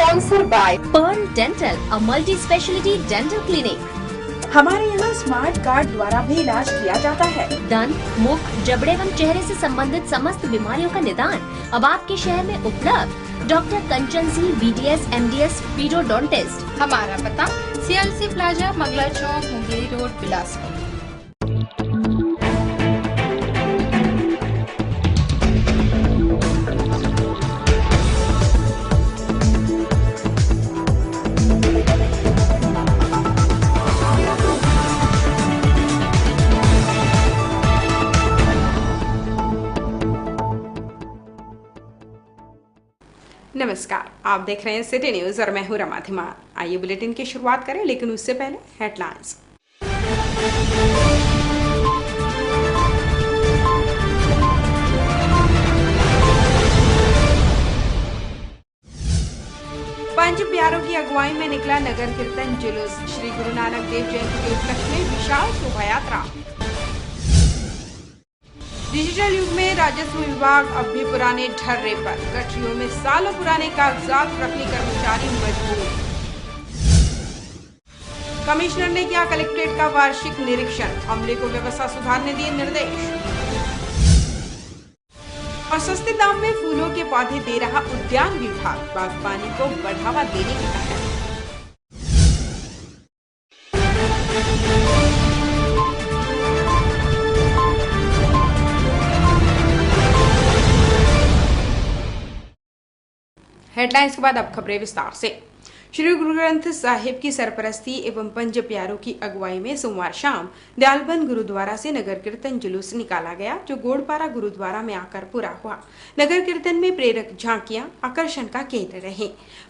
Sponsored by Pearl Dental, a multi-speciality dental clinic. हमारे यहाँ smart card द्वारा भी इलाज किया जाता है। दंत, मुख, जबड़े एवं चेहरे से संबंधित समस्त बीमारियों का निदान अब आपके शहर में उपलब्ध। डॉक्टर कंचन सिंह, BDS, MDS, पीडोडोंटिस्ट। हमारा पता CLC प्लाजा, मंगला चौक, मुंगेरी रोड, बिलासपुर। नमस्कार, आप देख रहे हैं सिटी न्यूज और मैं हूं रमा धीमान। आइए बुलेटिन की शुरुआत करें, लेकिन उससे पहले हेडलाइंस। पंच प्यारों की अगुवाई में निकला नगर कीर्तन जुलूस। श्री गुरु नानक देव जयंती के उपलक्ष्य में विशाल शोभा यात्रा। डिजिटल युग में राजस्व विभाग अब भी पुराने ढर्रे पर। गठरियों में सालों पुराने कागजात रखने कर्मचारी मजबूर। कमिश्नर ने किया कलेक्ट्रेट का वार्षिक निरीक्षण, अमले को व्यवस्था सुधारने दिए निर्देश। और सस्ते दाम में फूलों के पौधे दे रहा उद्यान विभाग, बागबानी को बढ़ावा देने की पहल। हेडलाइंस के बाद अब खबरें विस्तार से। श्री गुरु ग्रंथ साहिब की सरपरस्ती एवं पंच प्यारों की अगुवाई में सोमवार शाम दयालबंद गुरुद्वारा से नगर कीर्तन जुलूस निकाला गया, जो गोड़पारा गुरुद्वारा में आकर पूरा हुआ। नगर कीर्तन में प्रेरक झांकियां आकर्षण का केंद्र रहे।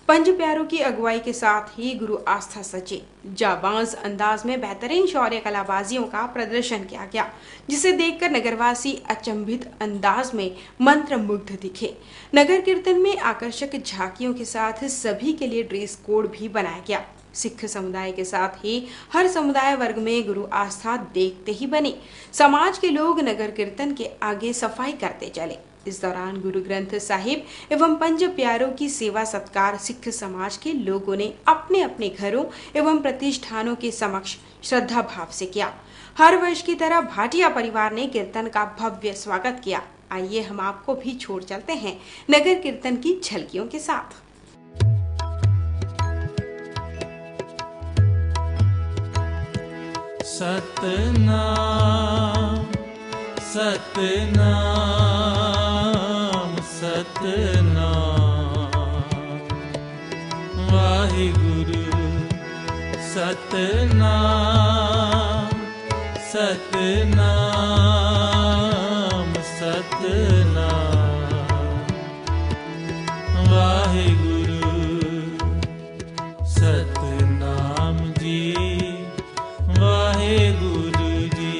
पंच प्यारों की अगुवाई के साथ ही गुरु आस्था सचे जाबाज अंदाज में बेहतरीन शौर्य कलाबाजियों का प्रदर्शन किया गया, जिसे देखकर नगरवासी अचंभित अंदाज में मंत्रमुग्ध दिखे। नगर कीर्तन में आकर्षक झांकियों के साथ सभी के लिए ड्रेस कोड भी बनाया गया। सिख समुदाय के साथ ही हर समुदाय वर्ग में गुरु आस्था देखते ही बनी। समाज के लोग नगर कीर्तन के आगे सफाई करते चले। इस दौरान गुरु ग्रंथ साहिब एवं पंच प्यारों की सेवा सत्कार सिख समाज के लोगों ने अपने अपने घरों एवं प्रतिष्ठानों के समक्ष श्रद्धा भाव से किया। हर वर्ष की तरह भाटिया परिवार ने कीर्तन का भव्य स्वागत किया। आइए हम आपको भी छोड़ चलते हैं नगर कीर्तन की झलकियों के साथ। सतनाम सतनाम सतनाम वाहिगुरु। सतनाम सतनाम सतनाम वाहिगुरु। सतनाम जी वाहेगुरु जी।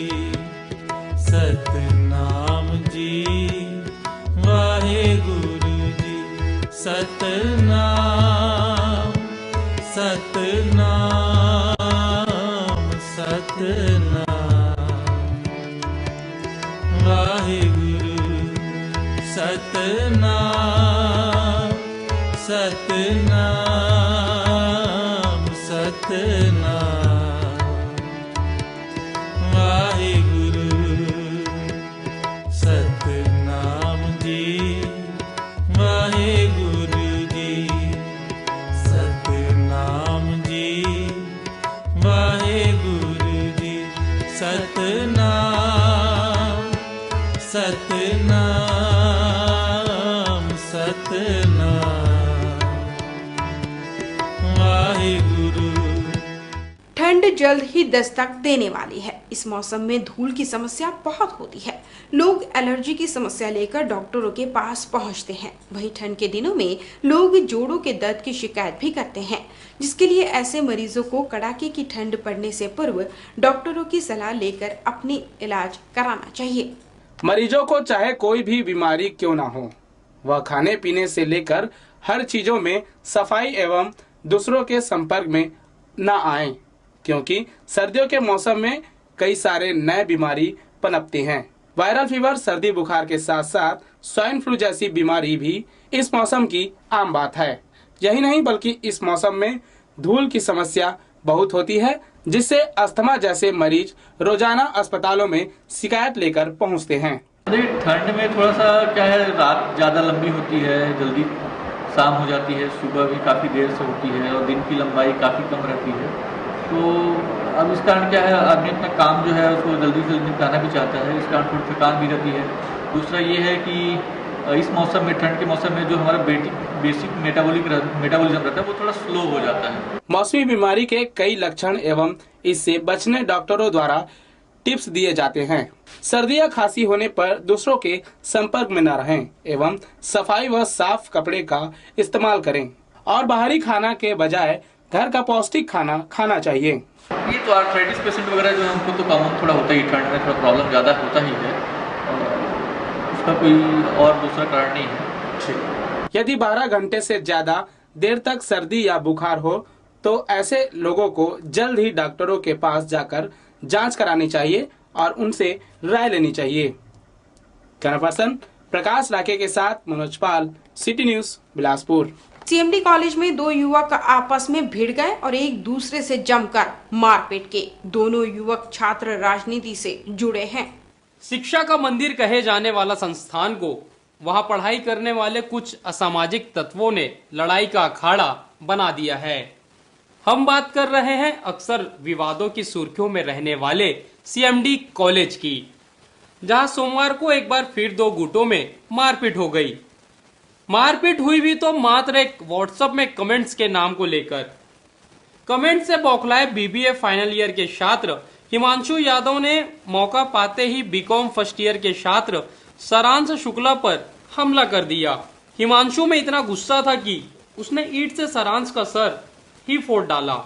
सतनाम जी वाहेगुरु जी। सतनाम सतनाम सतनाम वाहेगुरु। सतनाम सतनाम सतनाम वाहिगुरु। सतनाम जी वाहिगुरु जी। सतनाम जी वाहिगुरु जी। सतनाम सतनाम सतनाम वाहिगुरु। ठंड जल्द ही दस्तक देने वाली है। इस मौसम में धूल की समस्या बहुत होती है। लोग एलर्जी की समस्या लेकर डॉक्टरों के पास पहुंचते हैं। वहीं ठंड के दिनों में लोग जोड़ों के दर्द की शिकायत भी करते हैं, जिसके लिए ऐसे मरीजों को कड़ाके की ठंड पड़ने से पूर्व डॉक्टरों की सलाह लेकर अपनी इलाज कराना चाहिए। मरीजों को चाहे कोई भी बीमारी क्यों ना हो, वह खाने पीने से लेकर हर चीजों में सफाई एवं दूसरों के संपर्क में न आए, क्योंकि सर्दियों के मौसम में कई सारे नए बीमारी पनपते हैं। वायरल फीवर, सर्दी बुखार के साथ साथ स्वाइन फ्लू जैसी बीमारी भी इस मौसम की आम बात है। यही नहीं बल्कि इस मौसम में धूल की समस्या बहुत होती है, जिससे अस्थमा जैसे मरीज रोजाना अस्पतालों में शिकायत लेकर पहुंचते हैं। ठंड में थोड़ा सा क्या है, रात ज़्यादा लंबी होती है, जल्दी शाम हो जाती है, सुबह भी काफ़ी देर से होती है और दिन की लंबाई काफ़ी कम रहती है। तो अब इस कारण क्या है, आदमी अपना काम जो है उसको जल्दी से जल्दी निपटाना भी चाहता है, इस कारण थोड़ी थकान भी रहती है। दूसरा ये है कि इस मौसम में, ठंड के मौसम में जो हमारा बेसिक मेटाबॉलिज्म रहता है वो थोड़ा स्लो हो जाता है। मौसमी बीमारी के कई लक्षण एवं इससे बचने डॉक्टरों द्वारा टिप्स दिए जाते हैं। सर्दी या खांसी होने पर दूसरों के संपर्क में न रहें एवं सफाई व साफ कपड़े का इस्तेमाल करें और बाहरी खाना के बजाय घर का पौष्टिक खाना खाना चाहिए। ये तो आर्थराइटिस पेशेंट वगैरह जो है उनको तो कॉमन थोड़ा होता ही, ठंड में थोड़ा प्रॉब्लम ज़्यादा होता ही है, उसका कोई और दूसरा कारण नहीं है। यदि 12 घंटे से ज्यादा देर तक सर्दी या बुखार हो तो ऐसे लोगों को जल्द ही डॉक्टरों के पास जाकर जांच करानी चाहिए और उनसे राय लेनी चाहिए। कैमरा पर्सन प्रकाश राके के साथ Manoj Pal, city news, Bilaspur. CMD college में दो युवक आपस में भिड़ गए और एक दूसरे से जमकर मारपीट के। दोनों युवक छात्र राजनीति से जुड़े हैं। शिक्षा का मंदिर कहे जाने वाला संस्थान को वहां पढ़ाई करने वाले कुछ असामाजिक तत्वों ने लड़ाई का अखाड़ा बना दिया है। हम बात कर रहे हैं अक्सर विवादों की सुर्खियों में रहने वाले सीएमडी कॉलेज की, जहां सोमवार को एक बार फिर दो गुटों में मारपीट हो गई। मारपीट हुई भी तो मात्र एक व्हाट्सएप में कमेंट्स के नाम को लेकर। कमेंट से बौखलाए बीबीए फाइनल ईयर के छात्र हिमांशु यादव ने मौका पाते ही बीकॉम फर्स्ट ईयर के छात्र सारांश शुक्ला पर हमला कर दिया। हिमांशु में इतना गुस्सा था कि उसने ईंट से सारांश का सर ही फोड़ डाला।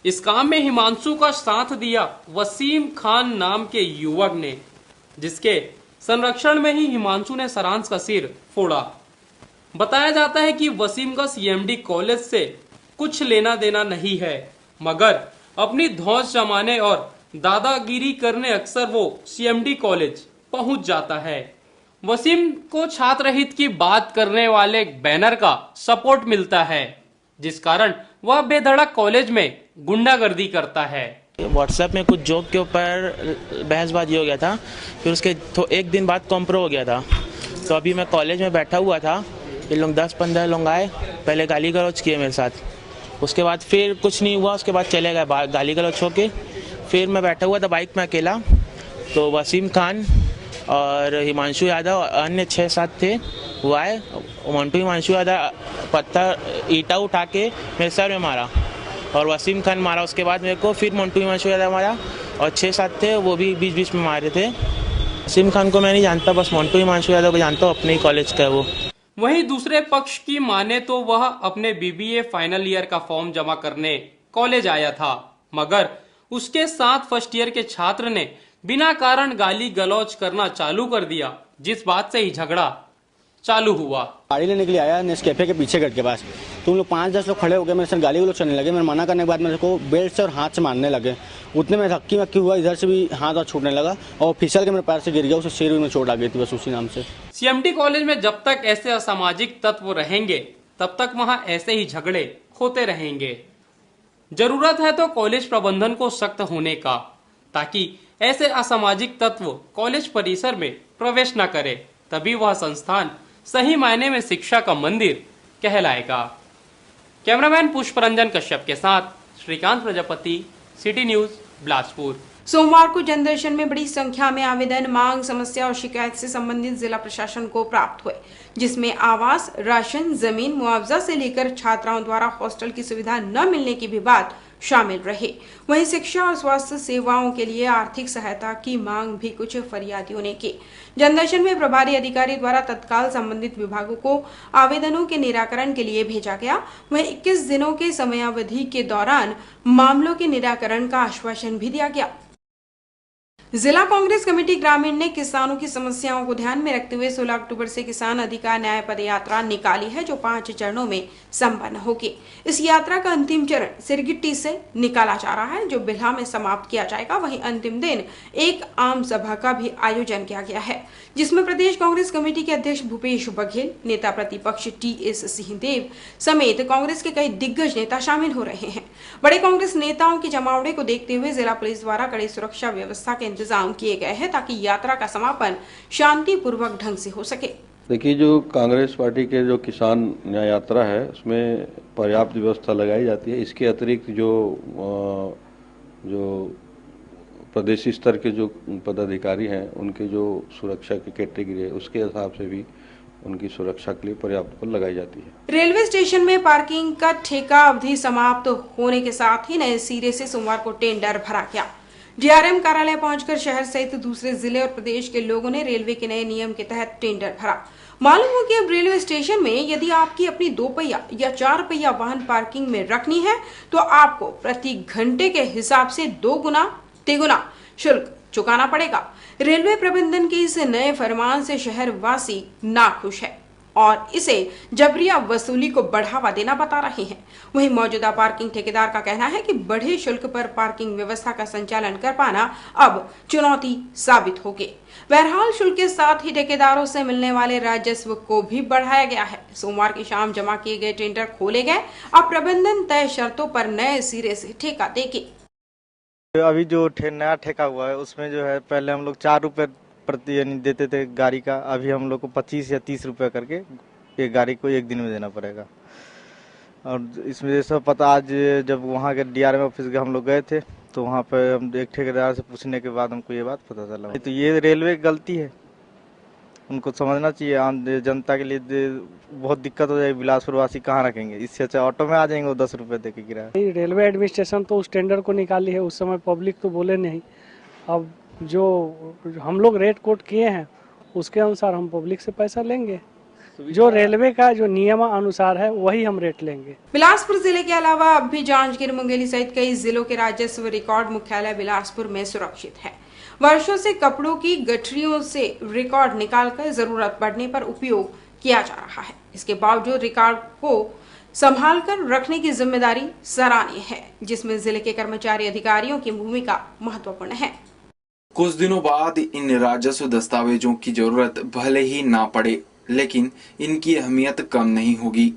इस काम में हिमांशु का साथ दिया वसीम खान नाम के युवक ने, जिसके संरक्षण में ही हिमांशु ने सारांश का सिर फोड़ा। बताया जाता है कि वसीम का सीएमडी कॉलेज से कुछ लेना देना नहीं है, मगर अपनी धौंस जमाने और दादागिरी करने अक्सर वो सीएमडी कॉलेज पहुंच जाता है। वसीम को छात्र हित की बात करने वाले बैनर का सपोर्ट मिलता है, जिस कारण वह बेधड़क कॉलेज में गुंडागर्दी करता है। व्हाट्सएप में कुछ जोक के ऊपर बहसबाजी हो गया था, फिर उसके एक दिन बाद कॉम्प्रो हो गया था। तो अभी मैं कॉलेज में बैठा हुआ था, ये लोग 10-15 लोग आए, पहले गाली गलौज किए मेरे साथ, उसके बाद फिर कुछ नहीं हुआ, उसके बाद चले गए गाली गलौज होके। फिर मैं बैठा हुआ था बाइक में अकेला, तो वसीम खान और हिमांशु यादव अन्य 6-7 थे, वो आए। मंटू हिमांशु यादव पत्थर ईटा उठा के मेरे सर में मारा और वसीम खान मारा। उसके बाद मेरे को फिर मंटू हिमांशु यादव मारा और 6-7 थे, वो भी बीच में मारे थे। वसीम खान को मैं नहीं जानता, बस मंटू हिमांशु यादव को जानता हूँ, अपने ही कॉलेज का है वो। वहीं दूसरे पक्ष की माने तो वह अपने बीबीए फाइनल ईयर का फॉर्म जमा करने कॉलेज आया था, मगर उसके साथ फर्स्ट ईयर के छात्र ने बिना कारण गाली गलौज करना चालू कर दिया, जिस बात से ही झगड़ा चालू हुआ। गाड़ी लेने के लिए आया नेस्कैफे के पीछे गेट के पास, तो उन लोग 5-10 लोग खड़े हो गए, मेरे सर गाली गलौज करने लगे। मैं मना करने के बाद मेरे को बेल्ट से और हाथ से मारने लगे। उतने में धक्की मक्की हुआ, इधर से भी हाथ और छूटने लगा और फिसल के मेरे पैर से गिर गया, उसे सिर में चोट आ गई थी, बस उसी नाम से। सीएमडी कॉलेज में जब तक ऐसे असामाजिक तत्व रहेंगे तब तक वहां ऐसे ही झगड़े होते रहेंगे। जरूरत है तो कॉलेज प्रबंधन को सख्त होने का, ताकि ऐसे असामाजिक तत्व कॉलेज परिसर में प्रवेश न करे, तभी वह संस्थान सही मायने में शिक्षा का मंदिर कहलाएगा। कैमरामैन पुष्परंजन कश्यप के साथ श्रीकांत प्रजापति, सिटी न्यूज, बिलासपुर। सोमवार को जनदर्शन में बड़ी संख्या में आवेदन, मांग, समस्या और शिकायत से संबंधित जिला प्रशासन को प्राप्त हुए, जिसमें आवास, राशन, जमीन, मुआवजा से लेकर छात्राओं द्वारा हॉस्टल की सुविधा न मिलने की भी बात शामिल रहे। वहीं शिक्षा और स्वास्थ्य सेवाओं के लिए आर्थिक सहायता की मांग भी कुछ फरियादियों ने की। जनदर्शन में प्रभारी अधिकारी द्वारा तत्काल संबंधित विभागों को आवेदनों के निराकरण के लिए भेजा गया। वहीं 21 दिनों के समयावधि के दौरान मामलों के निराकरण का आश्वासन भी दिया गया। जिला कांग्रेस कमेटी ग्रामीण ने किसानों की समस्याओं को ध्यान में रखते हुए 16 अक्टूबर से किसान अधिकार न्याय पद यात्रा निकाली है, जो 5 चरणों में संपन्न होगी। इस यात्रा का अंतिम चरण सिरगिट्टी से निकाला जा रहा है, जो बिल्हा में समाप्त किया जाएगा। वहीं अंतिम दिन एक आम सभा का भी आयोजन किया गया है, जिसमें प्रदेश कांग्रेस कमेटी के अध्यक्ष भूपेश बघेल, नेता प्रतिपक्ष टी.एस. सिंहदेव समेत कांग्रेस के कई दिग्गज नेता शामिल हो रहे हैं। बड़े कांग्रेस नेताओं के जमावड़े को देखते हुए जिला पुलिस द्वारा कड़ी सुरक्षा व्यवस्था के इंतजाम किए गए हैं, ताकि यात्रा का समापन शांतिपूर्वक ढंग से हो सके। देखिए, जो कांग्रेस पार्टी के जो किसान न्याय यात्रा है उसमें पर्याप्त व्यवस्था लगाई जाती है। इसके अतिरिक्त जो प्रदेशी स्तर के जो पदाधिकारी हैं उनके जो सुरक्षा की कैटेगरी है उसके हिसाब से भी उनकी सुरक्षा के लिए पर्याप्त बल लगाई जाती है। रेलवे स्टेशन में पार्किंग का ठेका अवधि समाप्त होने के साथ ही नए सिरे से सोमवार को टेंडर भरा गया। डीआरएम कार्यालय पहुंचकर शहर सहित दूसरे जिले और प्रदेश के लोगों ने रेलवे के नए नियम के तहत टेंडर भरा। मालूम हो कि अब रेलवे स्टेशन में यदि आपकी अपनी 2 पहिया या 4 पहिया वाहन पार्किंग में रखनी है तो आपको प्रति घंटे के हिसाब से 2 गुना तिगुना शुल्क चुकाना पड़ेगा। रेलवे प्रबंधन के इस नए फरमान से शहर वासी नाखुश है और इसे जबरिया वसूली को बढ़ावा देना बता रहे हैं। वहीं मौजूदा पार्किंग ठेकेदार का कहना है कि बढ़े शुल्क पर पार्किंग व्यवस्था का संचालन कर पाना अब चुनौती साबित होगी। बहरहाल शुल्क के साथ ही ठेकेदारों से मिलने वाले राजस्व को भी बढ़ाया गया है। सोमवार की शाम जमा किए गए टेंडर खोले गए। अब प्रबंधन तय शर्तों पर नए सिरे से ठेका देगी। अभी जो नया ठेका हुआ है उसमें जो है पहले हम लोग 4 रुपए प्रति यानी देते थे गाड़ी का, अभी हम लोग को 25 या 30 रुपए करके एक गाड़ी को एक दिन में देना पड़ेगा। और इसमें सब पता, आज जब वहाँ के डीआरएम ऑफिस के हम लोग गए थे तो वहाँ पे हम एक ठेकेदार से पूछने के बाद हमको ये बात पता चला। तो ये रेलवे की गलती है, उनको समझना चाहिए। आम जनता के लिए बहुत दिक्कत हो जाएगी। बिलासपुर वासी कहाँ रखेंगे, इससे अच्छा ऑटो में आ जाएंगे वो 10 रुपए दे के किराया। रेलवे एडमिनिस्ट्रेशन तो उस टेंडर को निकाली है, उस समय पब्लिक तो बोले नहीं। अब जो हम लोग रेट कोट किए हैं उसके अनुसार हम पब्लिक से पैसा लेंगे, जो रेलवे का जो नियम अनुसार है वही हम रेट लेंगे। बिलासपुर जिले के अलावा अब भी जांजगीर, मुंगेली सहित कई जिलों के राजस्व रिकॉर्ड मुख्यालय बिलासपुर में सुरक्षित है। वर्षों से कपड़ों की गठरियों से रिकॉर्ड निकालकर जरूरत पड़ने पर उपयोग किया जा रहा है। इसके बावजूद रिकॉर्ड को संभाल कर रखने की जिम्मेदारी सराहनीय है, जिसमें जिले के कर्मचारी अधिकारियों की भूमिका महत्वपूर्ण है। कुछ दिनों बाद इन राजस्व दस्तावेजों की जरूरत भले ही ना पड़े, लेकिन इनकी अहमियत कम नहीं होगी।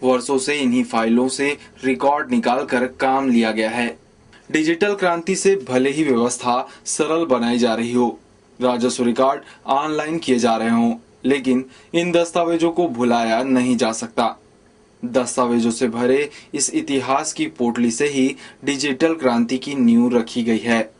वर्षों से इन्हीं फाइलों से रिकॉर्ड निकालकर काम लिया गया है। डिजिटल क्रांति से भले ही व्यवस्था सरल बनाई जा रही हो, राजस्व रिकॉर्ड ऑनलाइन किए जा रहे हों, लेकिन इन दस्तावेजों को भुलाया नहीं जा सकता। दस्तावेजों से भरे इस इतिहास की पोटली से ही डिजिटल क्रांति की नींव रखी गई है।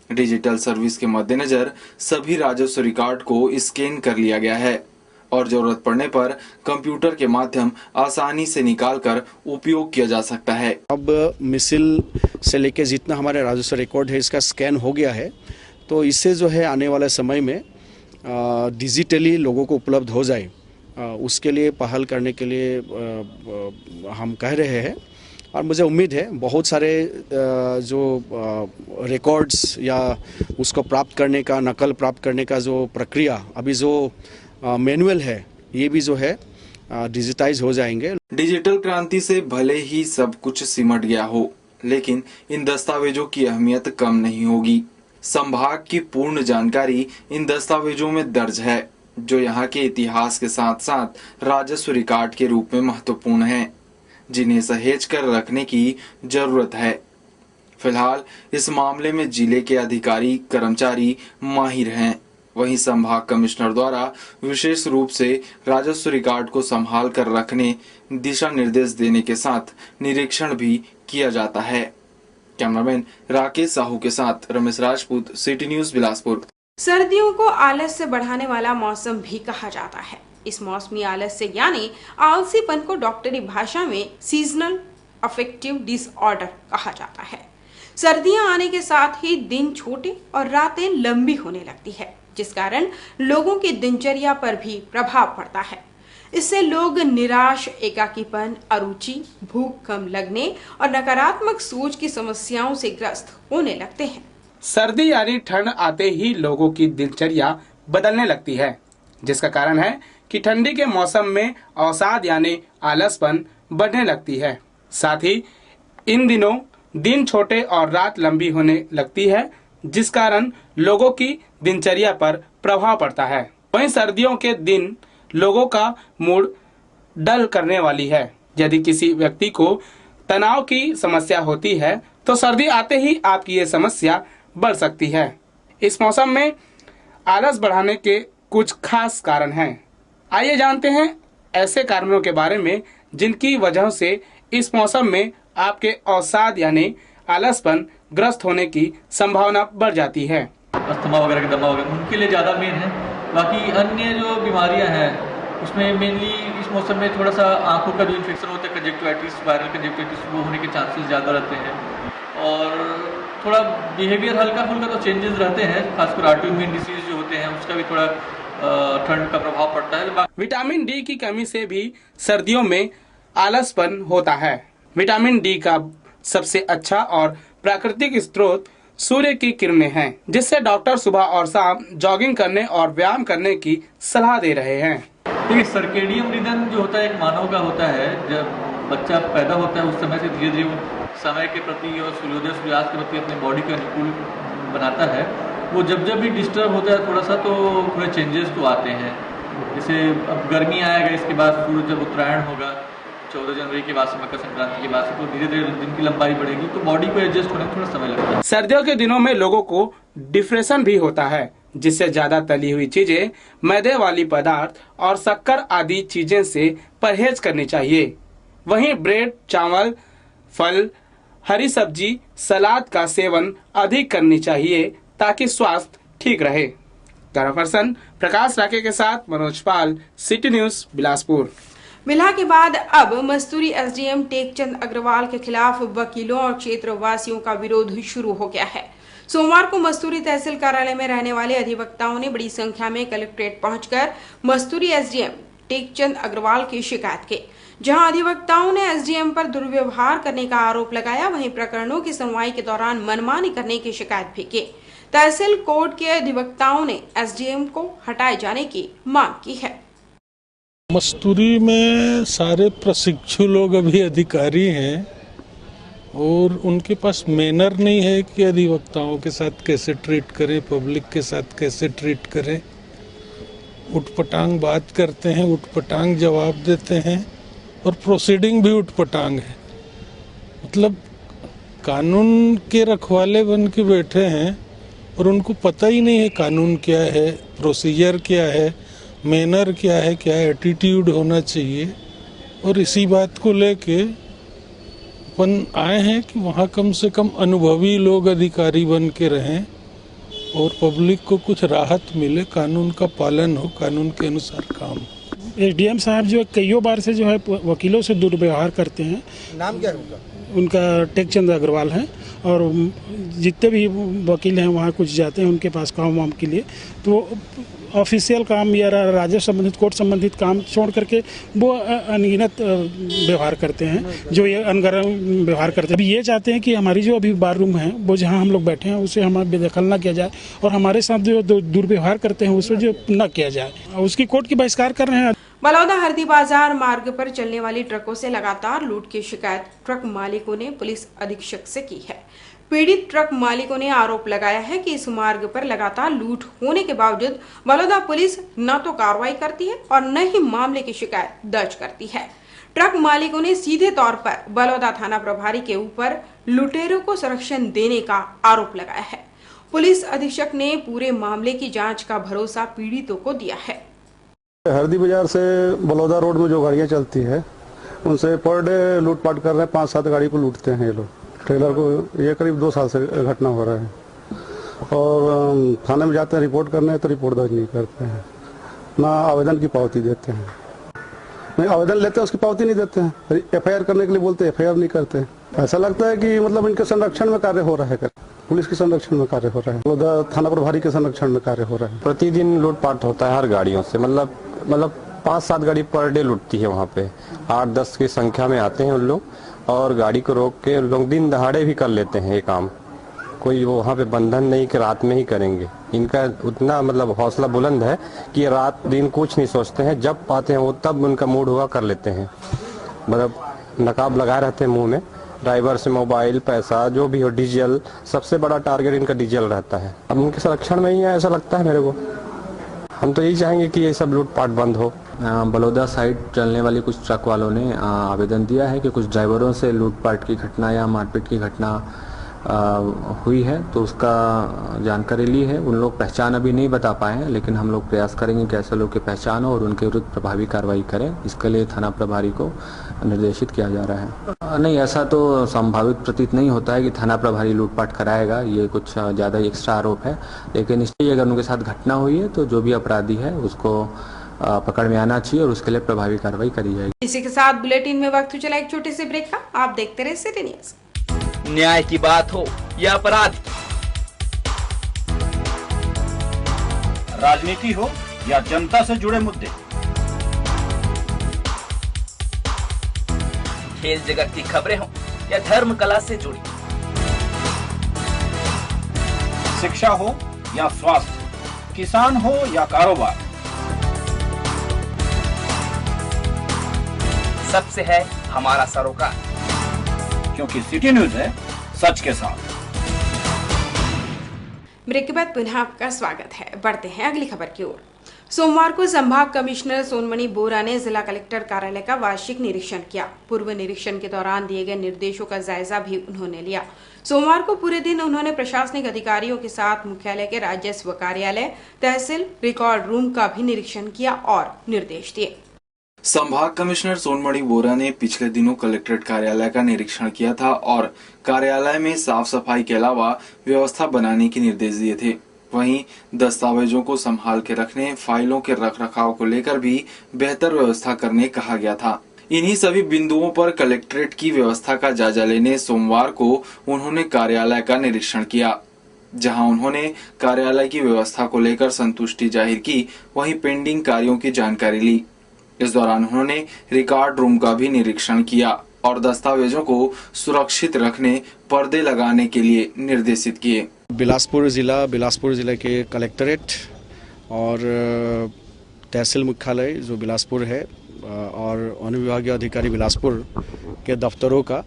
डिजिटल सर्विस के मद्देनजर सभी राजस्व रिकॉर्ड को स्कैन कर लिया गया है और जरूरत पड़ने पर कंप्यूटर के माध्यम आसानी से निकालकर उपयोग किया जा सकता है। अब मिसिल से लेके जितना हमारे राजस्व रिकॉर्ड है इसका स्कैन हो गया है, तो इससे जो है आने वाले समय में डिजिटली लोगों को उपलब्ध हो जाए, उसके लिए पहल करने के लिए हम कह रहे हैं। और मुझे उम्मीद है बहुत सारे जो रिकॉर्ड्स या उसको प्राप्त करने का, नकल प्राप्त करने का जो प्रक्रिया, अभी जो मैनुअल है, ये भी जो है डिजिटाइज हो जाएंगे। डिजिटल क्रांति से भले ही सब कुछ सिमट गया हो, लेकिन इन दस्तावेजों की अहमियत कम नहीं होगी। संभाग की पूर्ण जानकारी इन दस्तावेजों में दर्ज है, जो यहाँ के इतिहास के साथ साथ राजस्व रिकॉर्ड के रूप में महत्वपूर्ण हैं, जिन्हें सहेज कर रखने की जरूरत है। फिलहाल इस मामले में जिले के अधिकारी कर्मचारी माहिर हैं। वहीं संभाग कमिश्नर द्वारा विशेष रूप से राजस्व रिकॉर्ड को संभाल कर रखने दिशा निर्देश देने के साथ निरीक्षण भी किया जाता है। कैमरामैन राकेश साहू के साथ रमेश राजपूत, सिटी न्यूज बिलासपुर। सर्दियों को आलस्य बढ़ाने वाला मौसम भी कहा जाता है। इस मौसमी आलस्य यानी आलसीपन को डॉक्टरी भाषा में सीजनल अफेक्टिव डिसऑर्डर कहा जाता है। सर्दियां आने के साथ ही दिन छोटे और रातें लंबी होने लगती है, जिस कारण लोगों की दिनचर्या पर भी प्रभाव पड़ता है। इससे लोग निराश, एकाकीपन, अरुचि, भूख कम लगने और नकारात्मक सोच की समस्याओं से ग्रस्त होने लगते हैं। सर्दी यानी ठंड आते ही लोगों की दिनचर्या बदलने लगती है, जिसका कारण है कि ठंडी के मौसम में अवसाद यानी आलसपन बढ़ने लगती है। साथ ही इन दिनों दिन छोटे और रात लंबी होने लगती है, जिस कारण लोगों की दिनचर्या पर प्रभाव पड़ता है। वहीं सर्दियों के दिन लोगों का मूड डल करने वाली है। यदि किसी व्यक्ति को तनाव की समस्या होती है तो सर्दी आते ही आपकी ये समस्या बढ़ सकती है। इस मौसम में आलस बढ़ाने के कुछ खास कारण हैं। आइए जानते हैं ऐसे कारणों के बारे में जिनकी वजह से इस मौसम में आपके अवसाद यानी आलसपन ग्रस्त होने की संभावना बढ़ जाती है। अस्थमा वगैरह के दमा वगैरह उनके लिए ज़्यादा मेन है। बाकी अन्य जो बीमारियां हैं उसमें मेनली इस मौसम में थोड़ा सा आंखों का जो इन्फेक्शन होता है, कंजक्टिवाइटिस, वायरल कंजक्टिवाइटिस, वो होने के चांसेस ज़्यादा रहते हैं। और थोड़ा बिहेवियर हल्का फुल्का तो चेंजेस रहते हैं, खासकर ऑटोइम्यून डिसीज जो होते हैं उसका भी थोड़ा ठंड का प्रभाव पड़ता है। विटामिन डी की कमी से भी सर्दियों में आलसपन होता है। विटामिन डी का सबसे अच्छा और प्राकृतिक स्रोत सूर्य की किरणें हैं, जिससे डॉक्टर सुबह और शाम जॉगिंग करने और व्यायाम करने की सलाह दे रहे हैं। देखिए, सर्केडियन रिदम जो होता है एक मानव का होता है। जब बच्चा पैदा होता है उस समय से धीरे धीरे समय के प्रति और सूर्योदय सूर्यास्त के प्रति अपने बॉडी को अनुकूल बनाता है। वो जब भी डिस्टर्ब होता है थोड़ा सा तो थोड़े चेंजेस तो आते हैं। जैसे अब गर्मी आएगा, इसके बाद सूर्य जब उत्तरायण होगा 14 जनवरी के बाद से, मकर संक्रांति के बाद से, तो धीरे धीरे दिन की लंबाई बढ़ेगी तो बॉडी को एडजस्ट होने में थोड़ा समय लगता है। सर्दियों के दिनों में लोगों को डिप्रेशन भी होता है, जिससे ज्यादा तली हुई चीजें, मैदे वाली पदार्थ और शक्कर आदि चीजें से परहेज करनी चाहिए। वहीं ब्रेड, चावल, फल, हरी सब्जी, सलाद का सेवन अधिक करनी चाहिए ताकि स्वास्थ्य ठीक रहे। कैमरा पर्सन प्रकाश राके के साथ मनोज पाल, सिटी न्यूज, बिलासपुर। मिला के बाद अब मस्तूरी एसडीएम टेकचंद अग्रवाल के खिलाफ वकीलों और क्षेत्रवासियों का विरोध शुरू हो गया है। सोमवार को मस्तूरी तहसील कार्यालय में रहने वाले अधिवक्ताओं ने बड़ी संख्या में कलेक्ट्रेट पहुंचकर मस्तूरी एसडीएम टेकचंद अग्रवाल की शिकायत की। जहां अधिवक्ताओं ने एसडीएम पर दुर्व्यवहार करने का आरोप लगाया, वहीं प्रकरणों की सुनवाई के दौरान मनमानी करने की शिकायत भी की। तहसील कोर्ट के अधिवक्ताओं ने एसडीएम को हटाए जाने की मांग की है। मस्तूरी में सारे प्रशिक्षु लोग अभी अधिकारी हैं और उनके पास मैनर नहीं है कि अधिवक्ताओं के साथ कैसे ट्रीट करें, पब्लिक के साथ कैसे ट्रीट करें। उठपटांग बात करते हैं, उठपटांग जवाब देते हैं और प्रोसीडिंग भी उठपटांग है। मतलब कानून के रखवाले बन के बैठे हैं और उनको पता ही नहीं है कानून क्या है, प्रोसीजर क्या है, मैनर क्या है, क्या एटीट्यूड होना चाहिए। और इसी बात को लेके अपन आए हैं कि वहाँ कम से कम अनुभवी लोग अधिकारी बन के रहें और पब्लिक को कुछ राहत मिले, कानून का पालन हो, कानून के अनुसार काम हो। एसडीएम साहब जो कईयों बार से जो है वकीलों से दुर्व्यवहार करते हैं। नाम क्या है उनका? टेकचंद अग्रवाल है। और जितने भी वकील हैं वहाँ कुछ जाते हैं उनके पास काम वाम के लिए, तो ऑफिशियल काम या राजस्व संबंधित, कोर्ट संबंधित काम छोड़ करके वो अनगिनत व्यवहार करते हैं, जो ये अनगर्म व्यवहार करते हैं। अभी ये चाहते हैं कि हमारी जो अभी बार रूम है वो जहाँ हम लोग बैठे हैं उसे हमारा बेदखल ना किया जाए और हमारे साथ जो दुर्व्यवहार करते हैं उसमें जो न किया जाए, उसकी कोर्ट की बहिष्कार कर रहे हैं। बलौदा हरदी बाजार मार्ग पर चलने वाली ट्रकों से लगातार लूट की शिकायत ट्रक मालिकों ने पुलिस अधीक्षक से की है। पीड़ित ट्रक मालिकों ने आरोप लगाया है कि इस मार्ग पर लगातार लूट होने के बावजूद बलौदा पुलिस न तो कार्रवाई करती है और न ही मामले की शिकायत दर्ज करती है। ट्रक मालिकों ने सीधे तौर पर बलौदा थाना प्रभारी के ऊपर लुटेरों को संरक्षण देने का आरोप लगाया है। पुलिस अधीक्षक ने पूरे मामले की जाँच का भरोसा पीड़ितों को दिया है। हरदी बाजार से बलौदा रोड में जो गाड़ियाँ चलती है उनसे पर डे लूटपाट कर रहे हैं। 5-7 गाड़ी को लूटते हैं ये लोग, ट्रेलर को। ये करीब 2 साल से घटना हो रहा है और थाने में जाते हैं रिपोर्ट करने तो रिपोर्ट दर्ज नहीं करते हैं, ना आवेदन की पावती देते हैं। नहीं, आवेदन लेते हैं उसकी पावती नहीं देते हैं। एफआईआर करने के लिए बोलते हैं, एफआईआर नहीं करते। ऐसा लगता है कि मतलब इनके संरक्षण में कार्य हो रहा है, पुलिस के संरक्षण में कार्य हो रहा है, उधर थाना प्रभारी के संरक्षण में कार्य हो रहा है। प्रतिदिन लूटपाट होता है हर गाड़ियों से, मतलब 5-7 गाड़ी पर डे लूटती है। वहाँ पे 8-10 की संख्या में आते हैं उन लोग और गाड़ी को रोक के लोग दिन दहाड़े भी कर लेते हैं ये काम। कोई वहाँ पे बंधन नहीं कि रात में ही करेंगे। इनका उतना मतलब हौसला बुलंद है कि रात दिन कुछ नहीं सोचते हैं, जब पाते हैं वो तब उनका मूड हुआ कर लेते हैं। मतलब नकाब लगाए रहते हैं मुंह में, ड्राइवर से मोबाइल, पैसा जो भी हो, डीजल, सबसे बड़ा टारगेट इनका डीजल रहता है। अब उनके संरक्षण में ही है ऐसा लगता है मेरे को। हम तो यही चाहेंगे कि ये सब लूटपाट बंद हो। बलौदा साइड चलने वाली कुछ ट्रक वालों ने आवेदन दिया है कि कुछ ड्राइवरों से लूटपाट की घटना या मारपीट की घटना हुई है, तो उसका जानकारी ली है। उन लोग पहचान अभी नहीं बता पाए हैं, लेकिन हम लोग प्रयास करेंगे कि ऐसे लोग की पहचान हो और उनके विरुद्ध प्रभावी कार्रवाई करें। इसके लिए थाना प्रभारी को निर्देशित किया जा रहा है। नहीं, ऐसा तो संभावित प्रतीत नहीं होता है कि थाना प्रभारी लूटपाट कराएगा, ये कुछ ज़्यादा ही एक्स्ट्रा आरोप है। लेकिन इसलिए अगर उनके साथ घटना हुई है तो जो भी अपराधी है उसको पकड़ में आना चाहिए और उसके लिए प्रभावी कार्रवाई करी जाएगी। इसी के साथ बुलेटिन में वक्त चला एक छोटे से ब्रेक का। आप देखते रहे सिटी न्यूज़। न्याय की बात हो या अपराध, राजनीति हो या जनता से जुड़े मुद्दे, खेल जगत की खबरें हो या धर्म कला से जुड़ी, शिक्षा हो या स्वास्थ्य, किसान हो या कारोबार, सबसे है हमारा सरोकार, क्योंकि सिटी न्यूज़ है सच के साथ। ब्रेक के बाद पुनः आपका स्वागत है। बढ़ते हैं अगली खबर की ओर। सोमवार को संभाग कमिश्नर सोनमणि बोरा ने जिला कलेक्टर कार्यालय का वार्षिक निरीक्षण किया। पूर्व निरीक्षण के दौरान दिए गए निर्देशों का जायजा भी उन्होंने लिया। सोमवार को पूरे दिन उन्होंने प्रशासनिक अधिकारियों के साथ मुख्यालय के राजस्व कार्यालय, तहसील, रिकॉर्ड रूम का भी निरीक्षण किया और निर्देश दिए। संभाग कमिश्नर सोनमणि बोरा ने पिछले दिनों कलेक्ट्रेट कार्यालय का निरीक्षण किया था और कार्यालय में साफ सफाई के अलावा व्यवस्था बनाने के निर्देश दिए थे। वहीं दस्तावेजों को संभाल के रखने, फाइलों के रखरखाव को लेकर भी बेहतर व्यवस्था करने कहा गया था। इन्हीं सभी बिंदुओं पर कलेक्ट्रेट की व्यवस्था का जायजा लेने सोमवार को उन्होंने कार्यालय का निरीक्षण किया, जहां उन्होंने कार्यालय की व्यवस्था को लेकर संतुष्टि जाहिर की, वहीं पेंडिंग कार्यों की जानकारी ली। इस दौरान उन्होंने रिकॉर्ड रूम का भी निरीक्षण किया और दस्तावेजों को सुरक्षित रखने, पर्दे लगाने के लिए निर्देशित किए। बिलासपुर जिला के कलेक्टरेट और तहसील मुख्यालय जो बिलासपुर है और वन विभागीय अधिकारी बिलासपुर के दफ्तरों का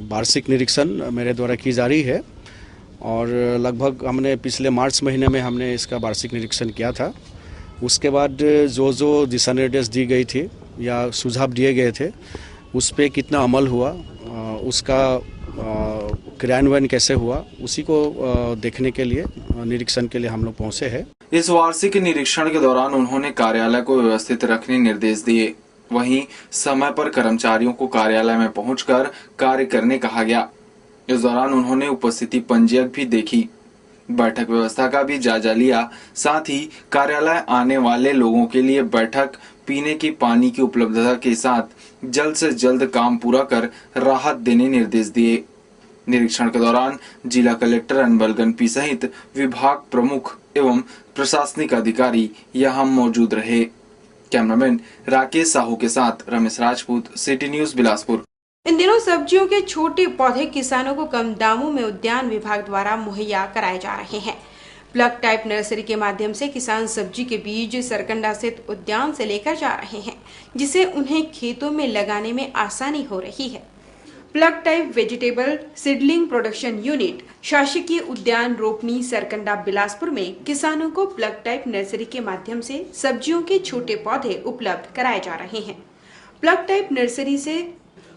वार्षिक निरीक्षण मेरे द्वारा की जा रही है और लगभग हमने पिछले मार्च महीने में हमने इसका वार्षिक निरीक्षण किया था। उसके बाद जो दिशा निर्देश दी गई थी या सुझाव दिए गए थे उस पे कितना अमल हुआ, उसका क्रियान्वयन कैसे हुआ, उसी को देखने के लिए, निरीक्षण के लिए हम लोग पहुंचे हैं। इस वार्षिक निरीक्षण के दौरान उन्होंने कार्यालय को व्यवस्थित रखने निर्देश दिए। वहीं समय पर कर्मचारियों को कार्यालय में पहुंचकर कार्य करने कहा गया। इस दौरान उन्होंने उपस्थिति पंजीयक भी देखी, बैठक व्यवस्था का भी जायजा लिया। साथ ही कार्यालय आने वाले लोगों के लिए बैठक, पीने की पानी की उपलब्धता के साथ जल्द से जल्द काम पूरा कर राहत देने निर्देश दिए। निरीक्षण के दौरान जिला कलेक्टर अनबलगन पी सहित विभाग प्रमुख एवं प्रशासनिक अधिकारी यहाँ मौजूद रहे। कैमरामैन राकेश साहू के साथ रमेश राजपूत, सिटी न्यूज़ बिलासपुर। इन दिनों सब्जियों के छोटे पौधे किसानों को कम दामों में उद्यान विभाग द्वारा मुहैया कराए जा रहे हैं। प्लग टाइप नर्सरी के माध्यम से किसान सब्जी के बीज सरकंडा स्थित उद्यान से लेकर जा रहे हैं, जिसे उन्हें खेतों में लगाने में आसानी हो रही है। Plug type vegetable seedling production unit शासकीय उद्यान रोपनी सरकंडा बिलासपुर में किसानों को प्लग टाइप नर्सरी के माध्यम से सब्जियों के छोटे पौधे उपलब्ध कराए जा रहे हैं। प्लग टाइप नर्सरी से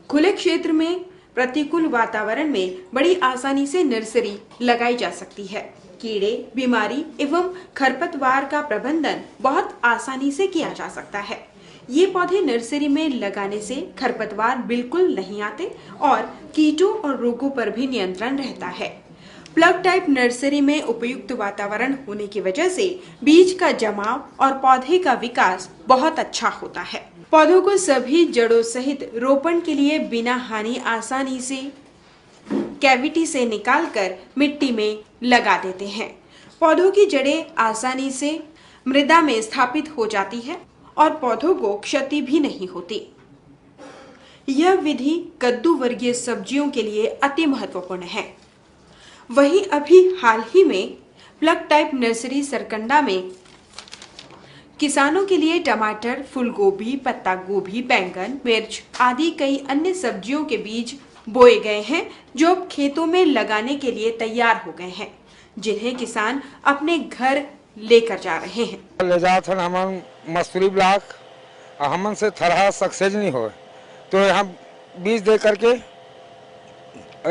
खुले क्षेत्र में प्रतिकूल वातावरण में बड़ी आसानी से नर्सरी लगाई जा सकती है। कीड़े, बीमारी एवं खरपतवार का प्रबंधन बहुत आसानी से किया जा सकता है। ये पौधे नर्सरी में लगाने से खरपतवार बिल्कुल नहीं आते और कीटों और रोगों पर भी नियंत्रण रहता है। प्लग टाइप नर्सरी में उपयुक्त वातावरण होने की वजह से बीज का जमाव और पौधे का विकास बहुत अच्छा होता है। पौधों को सभी जड़ों सहित रोपण के लिए बिना हानि आसानी से कैविटी से निकालकर मिट्टी में लगा देते हैं। पौधों की जड़ें आसानी से मृदा में स्थापित हो जाती है और पौधों को क्षति भी नहीं होती। यह विधि कद्दू वर्गीय सब्जियों के लिए अति महत्वपूर्ण है। वहीं अभी हाल ही में प्लग टाइप नर्सरी सरकंडा में किसानों के लिए टमाटर, फूल गोभी, पत्ता गोभी, बैंगन, मिर्च आदि कई अन्य सब्जियों के बीज बोए गए हैं जो अब खेतों में लगाने के लिए तैयार हो गए हैं, जिन्हें किसान अपने घर लेकर जा रहे हैं। ले जात हन हमन मसूरी ब्लॉक हमन से थरहा सक्सेस नहीं हो तो यहाँ बीज दे करके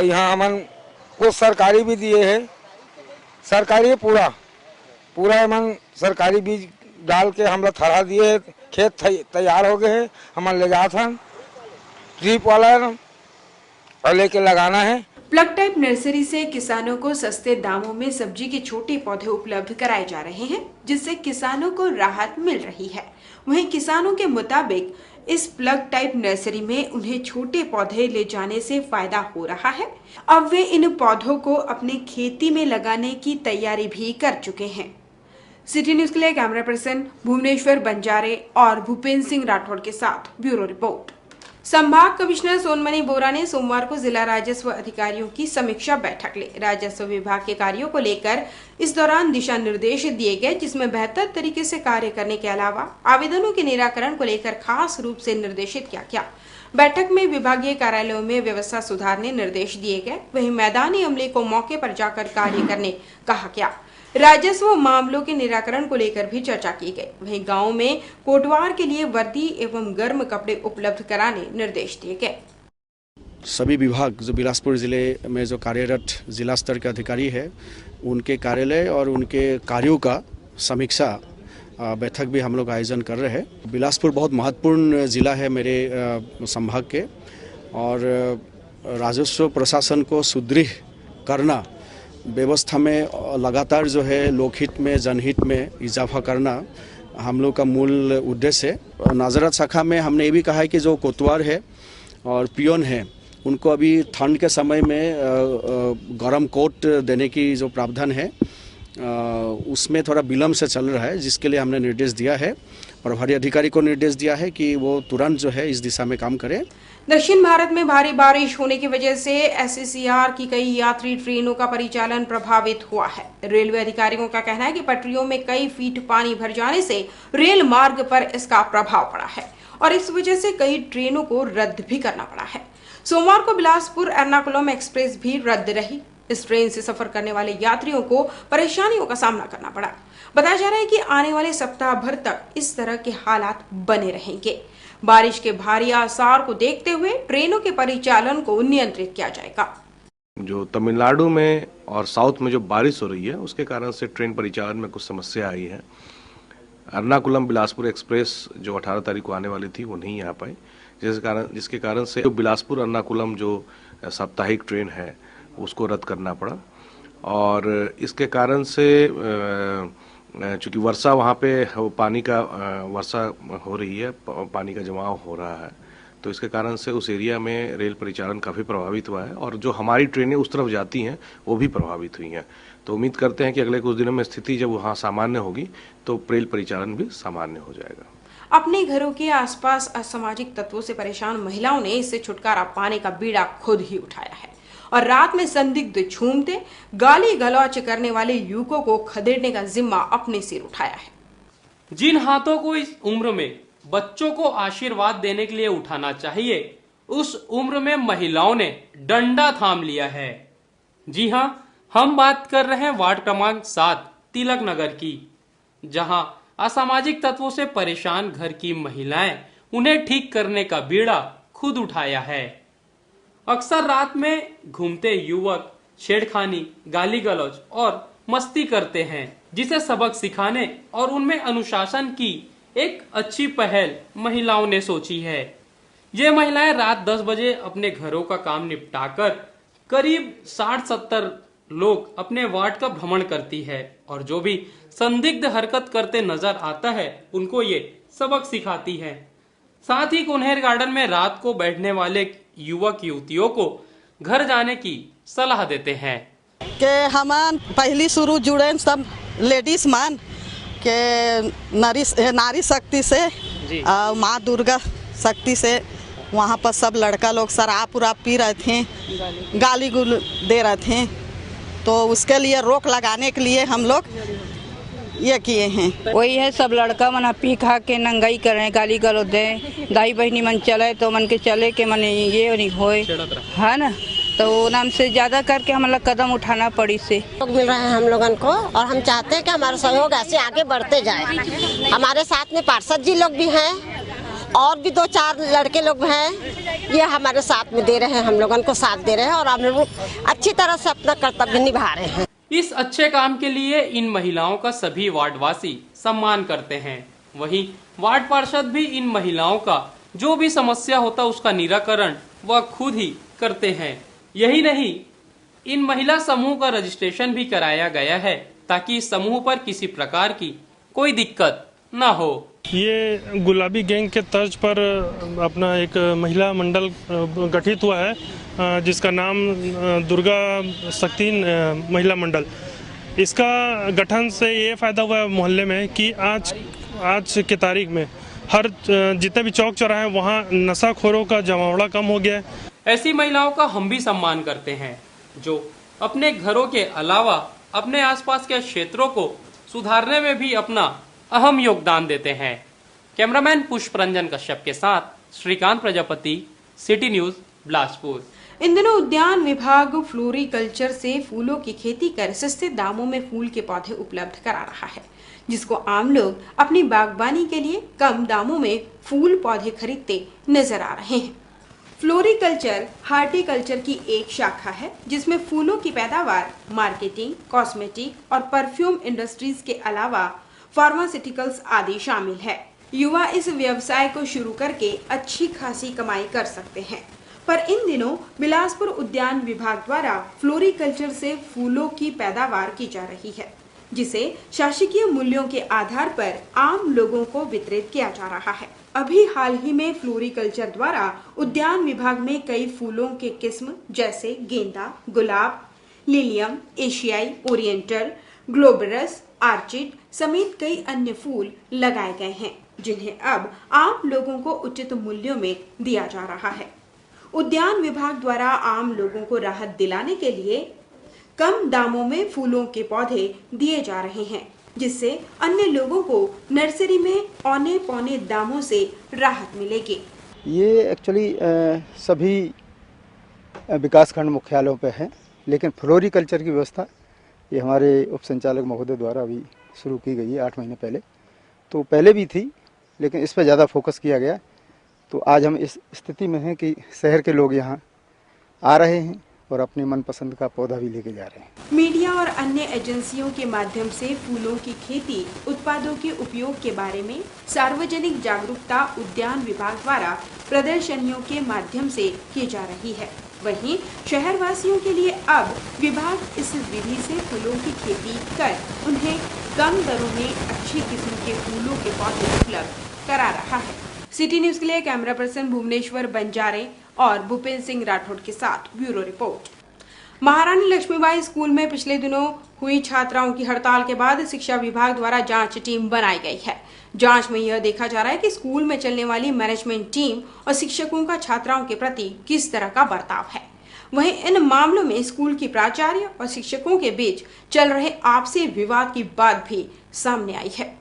यहाँ हमन को सरकारी भी दिए है, सरकारी पूरा हमन सरकारी बीज डाल के हम लोग थरहा दिए, खेत तैयार हो गए हैं, हमन ले जात हन ड्रिप वाला और लेके लगाना है। प्लग टाइप नर्सरी से किसानों को सस्ते दामों में सब्जी के छोटे पौधे उपलब्ध कराए जा रहे हैं, जिससे किसानों को राहत मिल रही है। वहीं किसानों के मुताबिक इस प्लग टाइप नर्सरी में उन्हें छोटे पौधे ले जाने से फायदा हो रहा है। अब वे इन पौधों को अपनी खेती में लगाने की तैयारी भी कर चुके हैं। सिटी न्यूज के लिए कैमरा पर्सन भुवनेश्वर बंजारे और भूपेंद्र सिंह राठौड़ के साथ ब्यूरो रिपोर्ट। संभाग कमिश्नर सोनमणि बोरा ने सोमवार को जिला राजस्व अधिकारियों की समीक्षा बैठक ली। राजस्व विभाग के कार्यों को लेकर इस दौरान दिशा निर्देश दिए गए, जिसमें बेहतर तरीके से कार्य करने के अलावा आवेदनों के निराकरण को लेकर खास रूप से निर्देशित किया गया। बैठक में विभागीय कार्यालयों में व्यवस्था सुधारने निर्देश दिए गए, वहीं मैदानी अमले को मौके पर जाकर कार्य करने कहा गया। राजस्व मामलों के निराकरण को लेकर भी चर्चा की गई। वहीं गांव में कोटवार के लिए वर्दी एवं गर्म कपड़े उपलब्ध कराने निर्देश दिए गए। सभी विभाग जो बिलासपुर जिले में जो कार्यरत जिला स्तर के अधिकारी है, उनके कार्यालय और उनके कार्यों का समीक्षा बैठक भी हम लोग आयोजन कर रहे हैं। बिलासपुर बहुत महत्वपूर्ण जिला है मेरे संभाग के, और राजस्व प्रशासन को सुदृढ़ करना, व्यवस्था में लगातार जो है लोकहित में जनहित में इजाफा करना हम लोग का मूल उद्देश्य है। नाजरत शाखा में हमने ये भी कहा है कि जो कोतवार है और पियोन है, उनको अभी ठंड के समय में गर्म कोट देने की जो प्रावधान है उसमें थोड़ा विलम्ब से चल रहा है, जिसके लिए हमने निर्देश दिया है। प्रभारी अधिकारी को निर्देश दिया है कि वो तुरंत जो है इस दिशा में काम करें। दक्षिण भारत में भारी बारिश होने की वजह से एससीसीआर की कई यात्री ट्रेनों का परिचालन प्रभावित हुआ है। रेलवे अधिकारियों का कहना है कि पटरियों में कई फीट पानी भर जाने से रेल मार्ग पर इसका प्रभाव पड़ा है और इस वजह से कई ट्रेनों को रद्द भी करना पड़ा है। सोमवार को बिलासपुर एर्नाकुलम एक्सप्रेस भी रद्द रही। इस ट्रेन से सफर करने वाले यात्रियों को परेशानियों का सामना करना पड़ा। बताया जा रहा है कि आने वाले सप्ताह भर तक इस तरह के हालात बने रहेंगे। बारिश के भारी आसार को देखते हुए ट्रेनों के परिचालन को नियंत्रित किया जाएगा। जो तमिलनाडु में और साउथ में जो बारिश हो रही है, उसके कारण से ट्रेन परिचालन में कुछ समस्या आई है। एर्नाकुलम बिलासपुर एक्सप्रेस जो 18 तारीख को आने वाली थी, वो नहीं आ पाई, जिसके कारण से बिलासपुर एर्नाकुलम जो साप्ताहिक ट्रेन है उसको रद्द करना पड़ा। और इसके कारण से चूँकि वर्षा वहाँ पे पानी का वर्षा हो रही है, पानी का जमाव हो रहा है, तो इसके कारण से उस एरिया में रेल परिचालन काफ़ी प्रभावित हुआ है और जो हमारी ट्रेनें उस तरफ जाती हैं वो भी प्रभावित हुई हैं। तो उम्मीद करते हैं कि अगले कुछ दिनों में स्थिति जब वहाँ सामान्य होगी तो रेल परिचालन भी सामान्य हो जाएगा। अपने घरों के आसपास असामाजिक तत्वों से परेशान महिलाओं ने इससे छुटकारा पाने का बीड़ा खुद ही उठाया है और रात में संदिग्ध झूमते गाली गलौच करने वाले युवकों को खदेड़ने का जिम्मा अपने सिर उठाया है। जिन हाथों को इस उम्र में बच्चों को आशीर्वाद देने के लिए उठाना चाहिए, उस उम्र में महिलाओं ने डंडा थाम लिया है। जी हां, हम बात कर रहे हैं वार्ड क्रमांक 7 तिलक नगर की, जहां असामाजिक तत्वों से परेशान घर की महिलाएं उन्हें ठीक करने का बीड़ा खुद उठाया है। अक्सर रात में घूमते युवक छेड़खानी, गाली गलौज और मस्ती करते हैं, जिसे सबक सिखाने और उनमें अनुशासन की एक अच्छी पहल महिलाओं ने सोची है। ये महिलाएं रात 10 बजे अपने घरों का काम निपटाकर करीब 60-70 लोग अपने वार्ड का भ्रमण करती है और जो भी संदिग्ध हरकत करते नजर आता है उनको ये सबक सिखाती है। साथ ही कुन्हेर गार्डन में रात को बैठने वाले युवक युवतियों को घर जाने की सलाह देते हैं कि हम पहली शुरू जुड़े सब लेडीज मान के नारी शक्ति से माँ दुर्गा शक्ति से। वहाँ पर सब लड़का लोग शराब उराब पी रहे थे, गाली गुल दे रहे थे, तो उसके लिए रोक लगाने के लिए हम लोग ये किए हैं। वही है, सब लड़का मन पी खा के नंगाई करे, गाली गलौज दे, दाई बहनी मन चले तो मन के चले के मन ये नहीं होए है ना, तो नाम से ज्यादा करके हम लोग कदम उठाना पड़ी से मिल रहा है हम लोगन को, और हम चाहते हैं कि हमारा सहयोग ऐसे आगे बढ़ते जाए। हमारे साथ में पार्षद जी लोग भी हैं और भी 2-4 लड़के लोग हैं, ये हमारे साथ में दे रहे हैं, हम लोगन को साथ दे रहे हैं और हम लोग अच्छी तरह से अपना कर्तव्य निभा रहे हैं। इस अच्छे काम के लिए इन महिलाओं का सभी वार्डवासी सम्मान करते हैं। वहीं वार्ड पार्षद भी इन महिलाओं का जो भी समस्या होता उसका निराकरण वह खुद ही करते हैं। यही नहीं, इन महिला समूह का रजिस्ट्रेशन भी कराया गया है ताकि इस समूह पर किसी प्रकार की कोई दिक्कत न हो। ये गुलाबी गैंग के तर्ज पर अपना एक महिला मंडल गठित हुआ है, जिसका नाम दुर्गा शक्ति महिला मंडल। इसका गठन से ये फ़ायदा हुआ है मोहल्ले में कि आज की तारीख में हर जितने भी चौक चौराहे हैं वहाँ नशाखोरों का जमावड़ा कम हो गया है। ऐसी महिलाओं का हम भी सम्मान करते हैं जो अपने घरों के अलावा अपने आसपास के क्षेत्रों को सुधारने में भी अपना अहम योगदान देते हैं। कैमरामैन पुष्प रंजन कश्यप के साथ श्रीकांत प्रजापति, सिटी न्यूज, बिलासपुर। इन दिनों उद्यान विभाग फ्लोरिकल्चर से फूलों की खेती कर सस्ते दामों में फूल के पौधे उपलब्ध करा रहा है, जिसको आम लोग अपनी बागबानी के लिए कम दामों में फूल पौधे खरीदते नजर आ रहे हैं। फ्लोरिकल्चर हार्टिकल्चर की एक शाखा है जिसमें फूलों की पैदावार, मार्केटिंग, कॉस्मेटिक और परफ्यूम इंडस्ट्रीज के अलावा फार्मास्यूटिकल्स आदि शामिल है। युवा इस व्यवसाय को शुरू करके अच्छी खासी कमाई कर सकते हैं, पर इन दिनों बिलासपुर उद्यान विभाग द्वारा फ्लोरिकल्चर से फूलों की पैदावार की जा रही है, जिसे शासकीय मूल्यों के आधार पर आम लोगों को वितरित किया जा रहा है। अभी हाल ही में फ्लोरिकल्चर द्वारा उद्यान विभाग में कई फूलों के किस्म जैसे गेंदा, गुलाब, लिलियम, एशियाई, ओरिएंटल, ग्लोबरस, आर्चिड समेत कई अन्य फूल लगाए गए हैं, जिन्हें अब आम लोगों को उचित मूल्यों में दिया जा रहा है। उद्यान विभाग द्वारा आम लोगों को राहत दिलाने के लिए कम दामों में फूलों के पौधे दिए जा रहे हैं, जिससे अन्य लोगों को नर्सरी में औने पौने दामों से राहत मिलेगी। ये एक्चुअली सभी विकासखंड मुख्यालयों पे है, लेकिन फ्लोरिकल्चर की व्यवस्था ये हमारे उप संचालक महोदय द्वारा अभी शुरू की गई है 8 महीने पहले। तो पहले भी थी, लेकिन इस पर ज़्यादा फोकस किया गया। तो आज हम इस स्थिति में हैं कि शहर के लोग यहाँ आ रहे हैं और अपने मनपसंद का पौधा भी लेके जा रहे हैं। मीडिया और अन्य एजेंसियों के माध्यम से फूलों की खेती, उत्पादों के उपयोग के बारे में सार्वजनिक जागरूकता उद्यान विभाग द्वारा प्रदर्शनियों के माध्यम से की जा रही है। वहीं शहरवासियों के लिए अब विभाग इस विधि से फूलों की खेती कर उन्हें कम दरों में अच्छी किस्म के फूलों के पौधे उपलब्ध करा रहा है। सिटी न्यूज के लिए कैमरा पर्सन भुवनेश्वर बंजारे और भूपेंद्र सिंह राठौड़ के साथ ब्यूरो रिपोर्ट। महारानी लक्ष्मीबाई स्कूल में पिछले दिनों हुई छात्राओं की हड़ताल के बाद शिक्षा विभाग द्वारा जांच टीम बनाई गई है। जांच में यह देखा जा रहा है कि स्कूल में चलने वाली मैनेजमेंट टीम और शिक्षकों का छात्राओं के प्रति किस तरह का बर्ताव है। वहीं इन मामलों में स्कूल की प्राचार्य और शिक्षकों के बीच चल रहे आपसी विवाद की बात भी सामने आई है।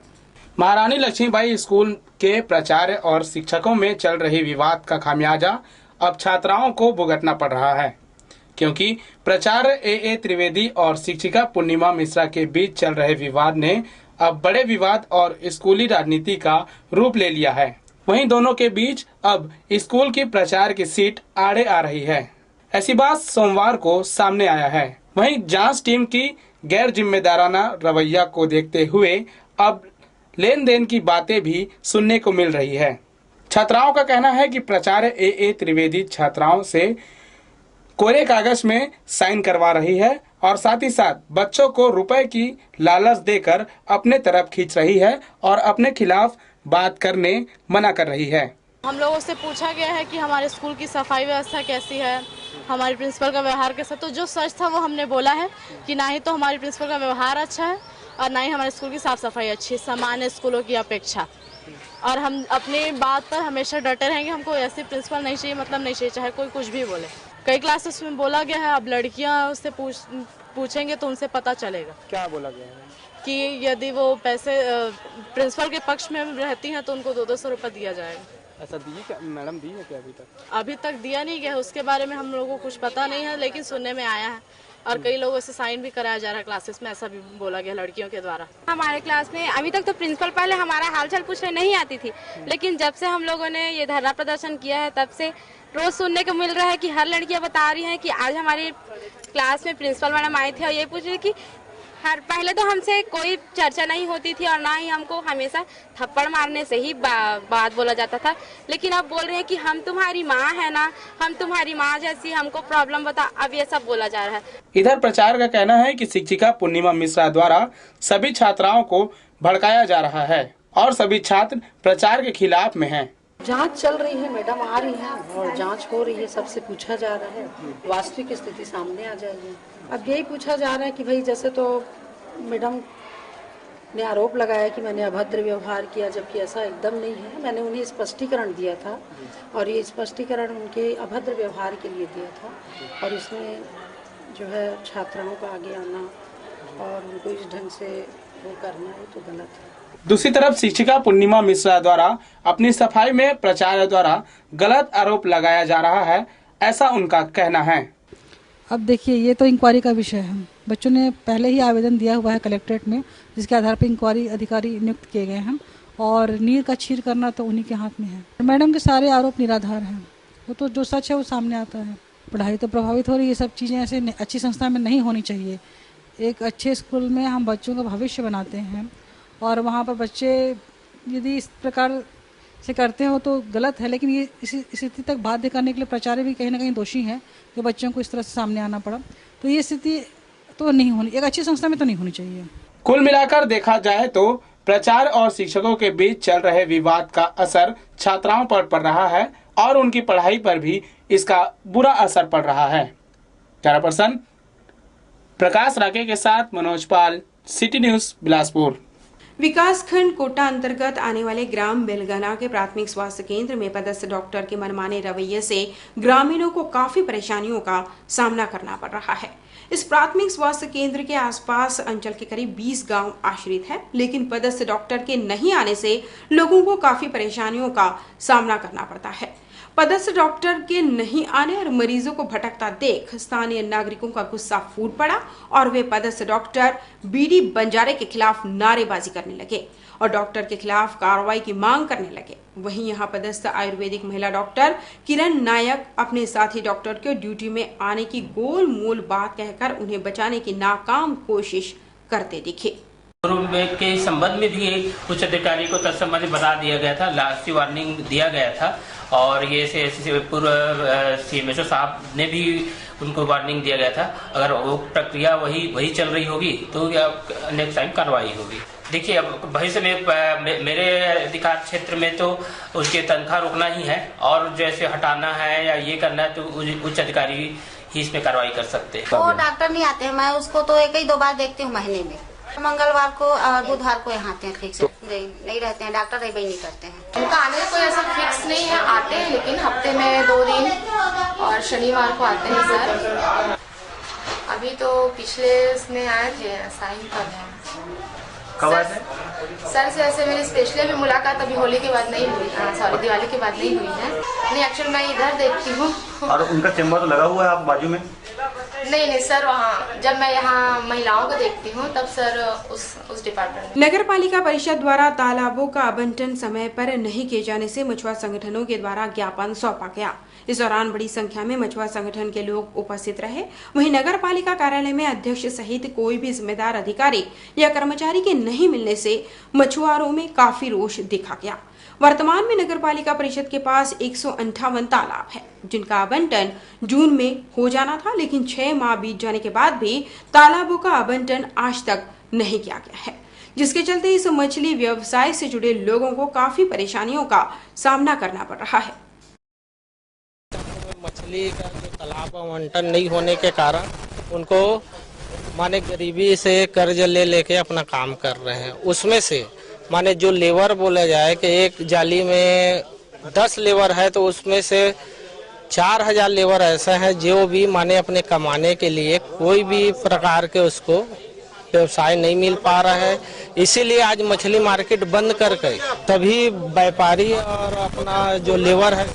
महारानी लक्ष्मीबाई स्कूल के प्राचार्य और शिक्षकों में चल रहे विवाद का खामियाजा अब छात्राओं को भुगतना पड़ रहा है, क्योंकि प्राचार्य ए त्रिवेदी और शिक्षिका पूर्णिमा मिश्रा के बीच चल रहे विवाद ने अब बड़े विवाद और स्कूली राजनीति का रूप ले लिया है। वहीं दोनों के बीच अब स्कूल की प्राचार्य की सीट आड़े आ रही है। ऐसी बात सोमवार को सामने आया है। वहीं जांच टीम की गैर जिम्मेदाराना रवैया को देखते हुए अब लेन देन की बातें भी सुनने को मिल रही है। छात्राओं का कहना है कि प्राचार्य ए त्रिवेदी छात्राओं से कोरे कागज में साइन करवा रही है और साथ ही साथ बच्चों को रुपए की लालच देकर अपने तरफ खींच रही है और अपने खिलाफ बात करने मना कर रही है। हम लोगों से पूछा गया है कि हमारे स्कूल की सफाई व्यवस्था कैसी है, हमारे प्रिंसिपल का व्यवहार कैसा। तो जो सच था वो हमने बोला है कि ना ही तो हमारे प्रिंसिपल का व्यवहार अच्छा है और ना ही हमारे स्कूल की साफ सफाई अच्छी है, सामान्य स्कूलों की अपेक्षा। और हम अपनी बात पर हमेशा डटे रहेंगे। हमको ऐसे प्रिंसिपल नहीं चाहिए, मतलब नहीं चाहिए, चाहे कोई कुछ भी बोले। कई क्लासेस में बोला गया है अब लड़कियां उससे पूछेंगे तो उनसे पता चलेगा। क्या बोला गया है? कि यदि वो पैसे प्रिंसिपल के पक्ष में रहती हैं तो उनको 200 रुपये दिया जाएगा। ऐसा दी क्या मैडम? दी है क्या अभी तक? अभी तक दिया नहीं गया, उसके बारे में हम लोगों को कुछ पता नहीं है, लेकिन सुनने में आया है और कई लोगों से साइन भी कराया जा रहा है क्लासेस में, ऐसा भी बोला गया लड़कियों के द्वारा। हमारे क्लास में अभी तक तो प्रिंसिपल पहले हमारा हालचाल पूछने नहीं आती थी, लेकिन जब से हम लोगों ने ये धरना प्रदर्शन किया है तब से रोज सुनने को मिल रहा है कि हर लड़कियां बता रही हैं कि आज हमारी क्लास में प्रिंसिपल मैडम आई थी और ये पूछ रही कि पहले तो हमसे कोई चर्चा नहीं होती थी और ना ही हमको हमेशा थप्पड़ मारने से ही बात बोला जाता था, लेकिन अब बोल रहे हैं कि हम तुम्हारी माँ है ना, हम तुम्हारी माँ जैसी, हमको प्रॉब्लम बता, अब ये सब बोला जा रहा है। इधर प्रचार का कहना है कि शिक्षिका पूर्णिमा मिश्रा द्वारा सभी छात्राओं को भड़काया जा रहा है और सभी छात्र प्रचार के खिलाफ में हैं। जांच चल रही है, मैडम आ रही है और जांच हो रही है, सबसे पूछा जा रहा है, वास्तविक स्थिति सामने आ जाएगी। अब यही पूछा जा रहा है कि भाई जैसे तो मैडम ने आरोप लगाया कि मैंने अभद्र व्यवहार किया, जबकि ऐसा एकदम नहीं है। मैंने उन्हें स्पष्टीकरण दिया था और ये स्पष्टीकरण उनके अभद्र व्यवहार के लिए दिया था और इसमें जो है छात्राओं का आगे आना और उनको इस ढंग से वो करना है तो गलत है। दूसरी तरफ शिक्षिका पूर्णिमा मिश्रा द्वारा अपनी सफाई में प्रचार द्वारा गलत आरोप लगाया जा रहा है, ऐसा उनका कहना है। अब देखिए, ये तो इंक्वायरी का विषय है। बच्चों ने पहले ही आवेदन दिया हुआ है कलेक्ट्रेट में, जिसके आधार पर इंक्वायरी अधिकारी नियुक्त किए गए हैं और नीर का छीर करना तो उन्हीं के हाथ में है। मैडम के सारे आरोप निराधार हैं, वो तो जो सच है वो सामने आता है। पढ़ाई तो प्रभावित हो रही है, ये सब चीज़ें ऐसे अच्छी संस्था में नहीं होनी चाहिए। एक अच्छे स्कूल में हम बच्चों का भविष्य बनाते हैं और वहाँ पर बच्चे यदि इस प्रकार से करते हो तो गलत है, लेकिन ये इस स्थिति तक बाध्य करने के लिए प्राचार्य भी कहीं ना कहीं दोषी हैं कि बच्चों को इस तरह से सामने आना पड़ा। तो ये स्थिति तो नहीं होनी, एक अच्छी संस्था में तो नहीं होनी चाहिए। कुल मिलाकर देखा जाए तो प्रचार और शिक्षकों के बीच चल रहे विवाद का असर छात्राओं पर पड़ रहा है और उनकी पढ़ाई पर भी इसका बुरा असर पड़ रहा है। कैमरा पर्सन प्रकाश राके के साथ मनोज पाल, सिटी न्यूज, बिलासपुर। विकास खंड कोटा अंतर्गत आने वाले ग्राम बेलगना के प्राथमिक स्वास्थ्य केंद्र में पदस्थ डॉक्टर के मनमाने रवैये से ग्रामीणों को काफी परेशानियों का सामना करना पड़ रहा है। इस प्राथमिक स्वास्थ्य केंद्र के आसपास अंचल के करीब 20 गांव आश्रित हैं, लेकिन पदस्थ डॉक्टर के नहीं आने से लोगों को काफी परेशानियों का सामना करना पड़ता है। पदस्थ डॉक्टर के नहीं आने और मरीजों को भटकता देख स्थानीय नागरिकों का गुस्सा फूट पड़ा और वे पदस्थ डॉक्टर बीडी बंजारे के खिलाफ नारेबाजी करने लगे और डॉक्टर के खिलाफ कार्रवाई की मांग करने लगे। वहीं यहां पदस्थ आयुर्वेदिक महिला डॉक्टर किरण नायक अपने साथी डॉक्टर के ड्यूटी में आने की गोल मोल बात कहकर उन्हें बचाने की नाकाम कोशिश करते दिखे। के संबंध में भी उच्च अधिकारी को तत्संबंधी बता दिया गया था, लास्ट वार्निंग दिया गया था और ये पूर्व CMHO साहब ने भी उनको वार्निंग दिया गया था। अगर वो प्रक्रिया वही चल रही होगी तो नेक्स्ट टाइम कार्रवाई होगी। देखिए, अब भविष्य में मेरे अधिकार क्षेत्र में तो उसके तनख्वाह रोकना ही है और जैसे हटाना है या ये करना है तो उच्च अधिकारी ही इसमें कार्रवाई कर सकते हैं। वो डॉक्टर नहीं आते हैं, मैं उसको तो एक ही 2 बार देखती हूँ महीने में। मंगलवार को और बुधवार को यहाँ आते हैं, ठीक से नहीं रहते हैं, डॉक्टर नहीं करते हैं। उनका आने का कोई ऐसा फिक्स नहीं है, आते हैं लेकिन हफ्ते में 2 दिन और शनिवार को आते हैं सर। अभी तो पिछले इसमें आए थे, साइन कर रहे हैं। कब आए थे? सर से ऐसे मेरी स्पेशली अभी मुलाकात अभी होली के बाद नहीं हुई, सॉरी दिवाली के बाद नहीं हुई है। नहीं, एक्चुअली मैं इधर देखती हूँ। और उनका चैम्बर तो लगा हुआ है आप बाजू में? नहीं सर, वहाँ जब मैं यहाँ महिलाओं को देखती हूँ तब सर उस डिपार्टमेंट। नगर पालिका परिषद द्वारा तालाबों का आवंटन समय पर नहीं किए जाने से मछुआ संगठनों के द्वारा ज्ञापन सौंपा गया। इस दौरान बड़ी संख्या में मछुआ संगठन के लोग उपस्थित रहे। वहीं नगर पालिका कार्यालय में अध्यक्ष सहित कोई भी जिम्मेदार अधिकारी या कर्मचारी के नहीं मिलने से मछुआरों में काफी रोष दिखा गया। वर्तमान में नगर पालिका परिषद के पास 158 तालाब है, जिनका आवंटन जून में हो जाना था, लेकिन 6 माह बीत जाने के बाद भी तालाबों का आवंटन आज तक नहीं किया गया है, जिसके चलते इस मछली व्यवसाय से जुड़े लोगों को काफी परेशानियों का सामना करना पड़ रहा है। मछली का जो तालाब आवंटन नहीं होने के कारण उनको माने गरीबी से कर्ज ले लेके अपना काम कर रहे हैं, उसमें से माने जो लेबर बोला जाए कि एक जाली में 10 लेबर है तो उसमें से 4000 लेबर ऐसे हैं जो भी माने अपने कमाने के लिए कोई भी प्रकार के उसको व्यवसाय नहीं मिल पा रहा है। इसीलिए आज मछली मार्केट बंद करके तभी व्यापारी और अपना जो लेबर है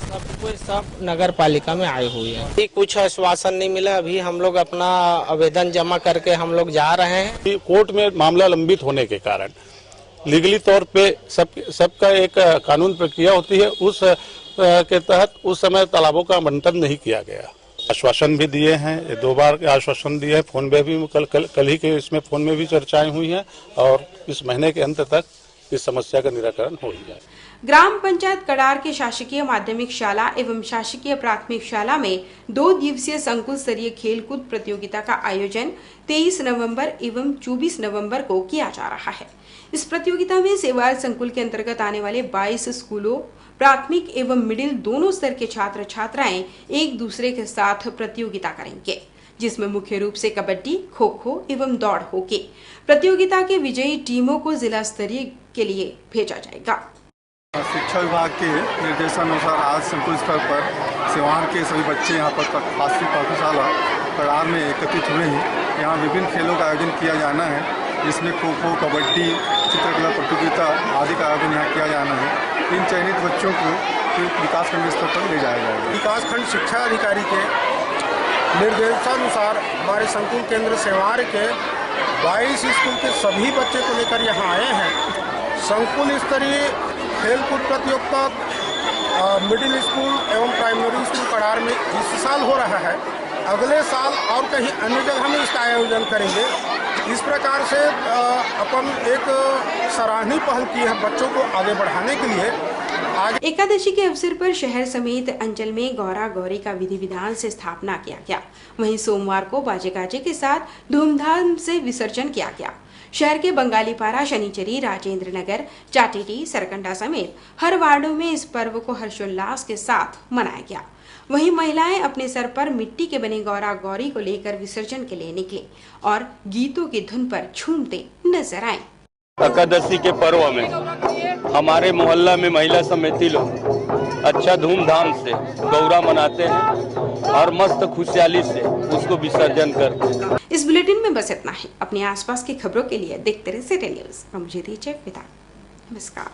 सब नगर पालिका में आए हुए हैं। कुछ आश्वासन नहीं मिला। अभी हम लोग अपना आवेदन जमा करके हम लोग जा रहे हैं। कोर्ट में मामला लंबित होने के कारण लीगली तौर पे सबका एक कानून प्रक्रिया होती है, उस के तहत उस समय तालाबों का आवंटन नहीं किया गया। आश्वासन भी दिए हैं, 2 बार आश्वासन दिए हैं। फोन में भी कल ही के इसमें फोन में भी चर्चाएं हुई हैं और इस महीने के अंत तक इस समस्या का निराकरण हो ही जाए। ग्राम पंचायत कड़ार के शासकीय माध्यमिक शाला एवं शासकीय प्राथमिक शाला में 2 दिवसीय संकुल स्तरीय खेलकूद प्रतियोगिता का आयोजन 23 नवंबर एवं 24 नवंबर को किया जा रहा है। इस प्रतियोगिता में सेवाल संकुल के अंतर्गत आने वाले 22 स्कूलों प्राथमिक एवं मिडिल दोनों स्तर के छात्र छात्राएं एक दूसरे के साथ प्रतियोगिता करेंगे, जिसमें मुख्य रूप से कबड्डी, खो खो एवं दौड़ होगी। प्रतियोगिता के विजयी टीमों को जिला स्तरीय के लिए भेजा जाएगा। शिक्षा विभाग के निर्देशानुसार आज संकुल स्तर पर सिवान के सभी बच्चे यहाँ पर शासकीय पाठशाला कड़ार में एकत्रित हुए हैं। यहाँ विभिन्न खेलों का आयोजन किया जाना है, जिसमें खो खो, कबड्डी, चित्रकला प्रतियोगिता आदि का आयोजन यहाँ किया जाना है। इन चयनित बच्चों को विकासखंड स्तर पर ले जाया जाएगा। विकासखंड शिक्षा अधिकारी के निर्देशानुसार हमारे संकुल केंद्र सेवार के 22 स्कूल के सभी बच्चे को लेकर यहाँ आए हैं। संकुल स्तरीय खेलकूद प्रतियोगिता मिडिल स्कूल एवं प्राइमरी स्कूल कड़ार में इस साल हो रहा है। अगले साल और कहीं अन्य जगह में इसका आयोजन करेंगे। इस प्रकार से अपन एक सराहनीय पहल की है बच्चों को आगे बढ़ाने के लिए। एकादशी के अवसर पर शहर समेत अंचल में गौरा गौरी का विधि विधान से स्थापना किया गया। वहीं सोमवार को बाजे गाजे के साथ धूमधाम से विसर्जन किया गया। शहर के बंगालीपारा, शनिचरी, राजेंद्र नगर, चाटीटी, सरकंडा समेत हर वार्डों में इस पर्व को हर्षोल्लास के साथ मनाया गया। वहीं महिलाएं अपने सर पर मिट्टी के बने गौरा गौरी को लेकर विसर्जन के लिए निकले और गीतों की धुन पर झूमते नजर आए। एकादशी के पर्व में हमारे मोहल्ला में महिला समिति लोग अच्छा धूमधाम से गौरा मनाते हैं और मस्त खुशहाली से उसको विसर्जन करते हैं। इस बुलेटिन में बस इतना ही। अपने आसपास की खबरों के लिए देखते रहिए सिटी न्यूज़। मुझे दीजिए विदा। नमस्कार।